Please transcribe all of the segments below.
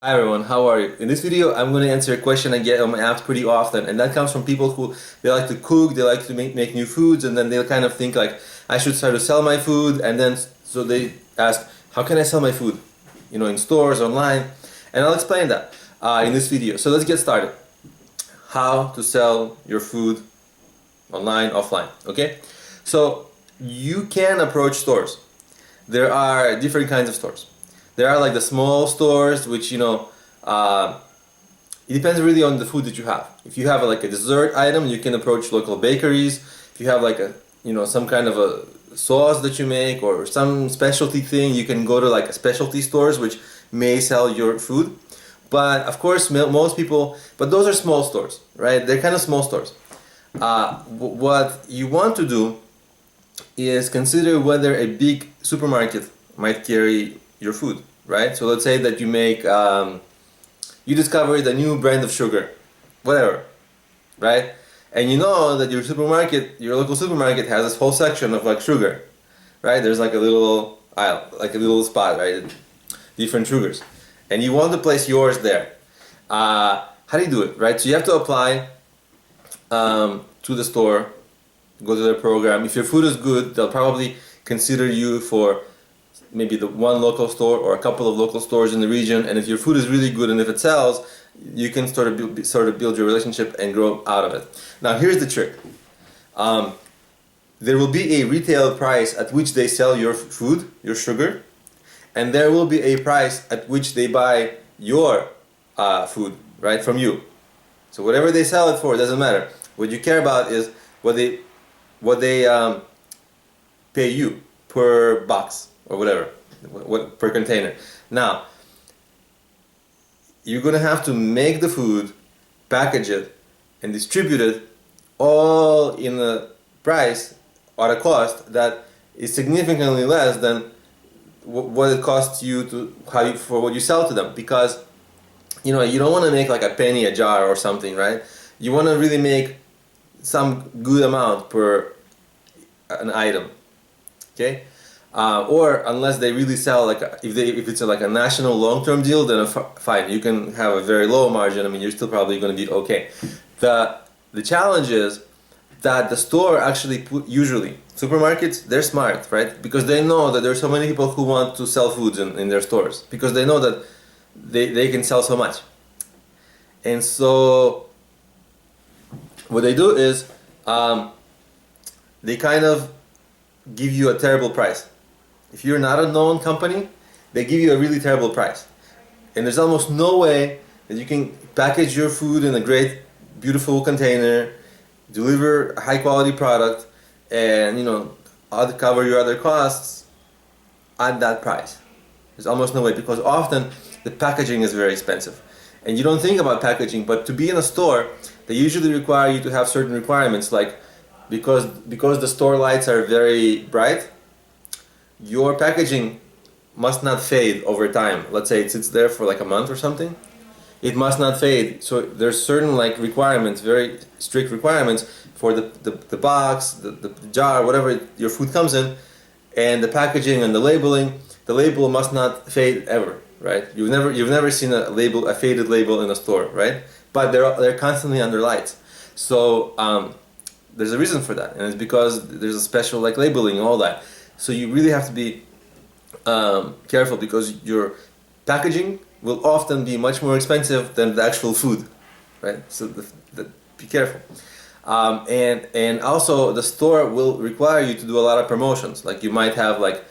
Hi everyone, how are you? In this video, I'm going to answer a question I get on my apps pretty often, and that comes from people who they like to cook, they like to make new foods, and then they'll kind of think like, I should try to sell my food, and then so they ask, how can I sell my food? In stores, online, and I'll explain that in this video. So let's get started. How to sell your food online, offline, okay? So you can approach stores. There are different kinds of stores. There are like the small stores, which it depends really on the food that you have. If you have like a dessert item, you can approach local bakeries. If you have like a some kind of a sauce that you make or some specialty thing, you can go to like a specialty stores which may sell your food. But of course, most people, but those are small stores, right? They're kind of small stores. What you want to do is consider whether a big supermarket might carry your food, right? So let's say that you discovered a new brand of sugar, whatever, right? And you know that your local supermarket has this whole section of like sugar, right? There's like a little aisle, like a little spot, right? Different sugars. And you want to place yours there. How do you do it, right? So you have to apply to the store, go to their program. If your food is good, they'll probably consider you for maybe the one local store or a couple of local stores in the region. And if your food is really good and if it sells, you can sort of build your relationship and grow out of it. Now here's the trick. There will be a retail price at which they sell your food, your sugar, and there will be a price at which they buy your food, right, from you. So whatever they sell it for, it doesn't matter. What you care about is what they pay you per box or whatever, what per container. Now, you're gonna have to make the food, package it, and distribute it all in a price or a cost that is significantly less than what it costs you for what you sell to them, because you don't want to make like a penny a jar or something, right? You want to really make some good amount per an item, okay? Or unless they really sell like if it's like a national long-term deal, then fine, you can have a very low margin. I mean, you're still probably going to be okay. The challenge is that the store actually usually supermarkets, they're smart, right? Because they know that there's so many people who want to sell foods in their stores, because they know that they can sell so much. And so what they do is they kind of give you a terrible price. If you're not a known company, they give you a really terrible price. And there's almost no way that you can package your food in a great, beautiful container, deliver a high quality product, and cover your other costs at that price. There's almost no way, because often the packaging is very expensive. And you don't think about packaging, but to be in a store, they usually require you to have certain requirements, like because the store lights are very bright, your packaging must not fade over time. Let's say it sits there for like a month or something. It must not fade. So there's certain like requirements, very strict requirements for the box, the jar, whatever your food comes in, and the packaging and the labeling. The label must not fade ever, right? You've never seen a faded label in a store, right? But they're constantly under lights. So there's a reason for that, and it's because there's a special like labeling and all that. So you really have to be careful, because your packaging will often be much more expensive than the actual food, right? So be careful. And also the store will require you to do a lot of promotions. Like you might have like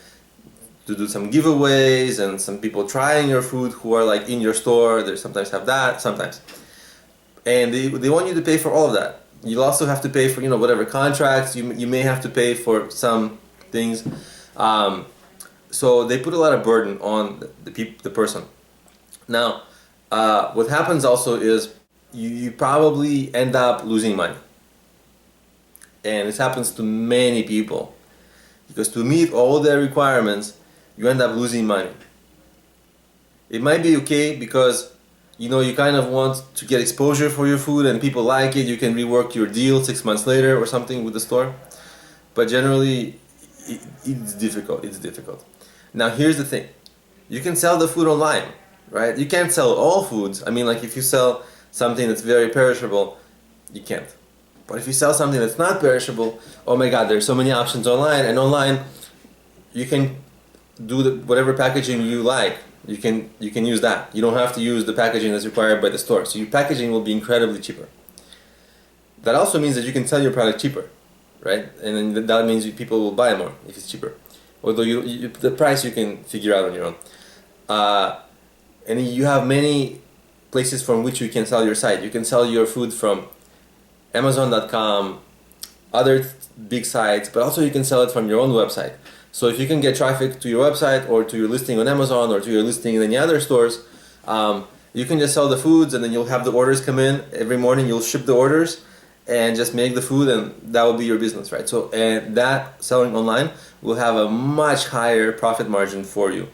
to do some giveaways and some people trying your food who are like in your store. They sometimes have that, sometimes. And they want you to pay for all of that. You'll also have to pay for whatever contracts. You may have to pay for some things. So they put a lot of burden on the person. Now, what happens also is you probably end up losing money. And this happens to many people, because to meet all their requirements, you end up losing money. It might be okay because you kind of want to get exposure for your food and people like it. You can rework your deal 6 months later or something with the store. But generally, it's difficult. Now here's the thing. You can sell the food online. right? You can't sell all foods. I mean, like if you sell something that's very perishable, you can't. But if you sell something that's not perishable, oh my God, there's so many options online, and online you can do whatever packaging you like. You can use that. You don't have to use the packaging that's required by the store. So your packaging will be incredibly cheaper. That also means that you can sell your product cheaper, right? And then that means people will buy more if it's cheaper. Although the price you can figure out on your own. And you have many places from which you can sell your site. You can sell your food from Amazon.com, other big sites, but also you can sell it from your own website. So if you can get traffic to your website or to your listing on Amazon or to your listing in any other stores, you can just sell the foods, and then you'll have the orders come in every morning. You'll ship the orders and just make the food, and that will be your business, right? So, and that selling online will have a much higher profit margin for you.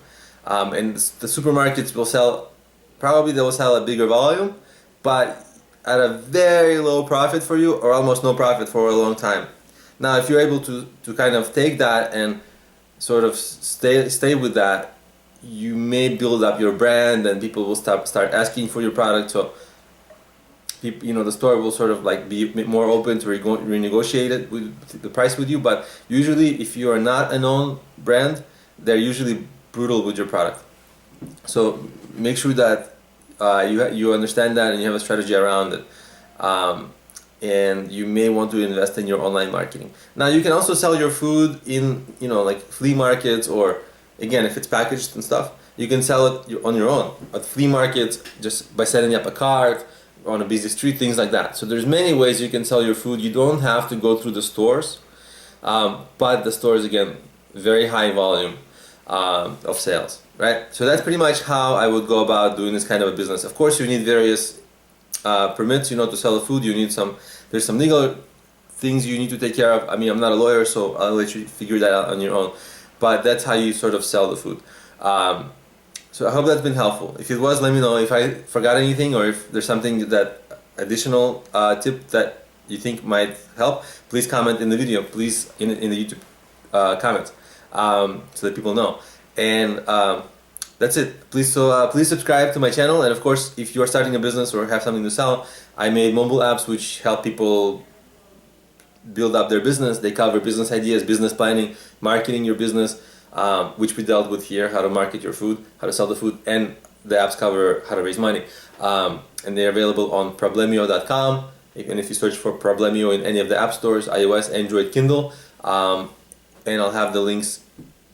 And the supermarkets will sell, probably they will sell a bigger volume, but at a very low profit for you, or almost no profit for a long time. Now, if you're able to kind of take that and sort of stay with that, you may build up your brand, and people will start asking for your product. So, the store will sort of like be more open to renegotiate it with the price with you. But usually, if you are not a known brand, they're usually brutal with your product. So make sure that you understand that and you have a strategy around it. And you may want to invest in your online marketing. Now you can also sell your food in like flea markets, or again if it's packaged and stuff, you can sell it on your own at flea markets just by setting up a cart on a busy street, things like that. So there's many ways you can sell your food. You don't have to go through the stores, but the stores, again, very high volume of sales, right? So that's pretty much how I would go about doing this kind of a business. Of course, you need various permits, to sell the food. There's some legal things you need to take care of. I mean, I'm not a lawyer, so I'll let you figure that out on your own. But that's how you sort of sell the food. So I hope that's been helpful. If it was, let me know. If I forgot anything, or if there's something that additional tip that you think might help, please comment in the video. Please in the YouTube comments, so that people know. And that's it. Please subscribe to my channel. And of course, if you are starting a business or have something to sell, I made mobile apps which help people build up their business. They cover business ideas, business planning, marketing your business, which we dealt with here, how to market your food, how to sell the food, and the apps cover how to raise money. And they're available on Problemio.com, and if you search for Problemio in any of the app stores, iOS, Android, Kindle, and I'll have the links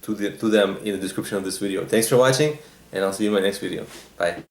to them in the description of this video. Thanks for watching, and I'll see you in my next video. Bye.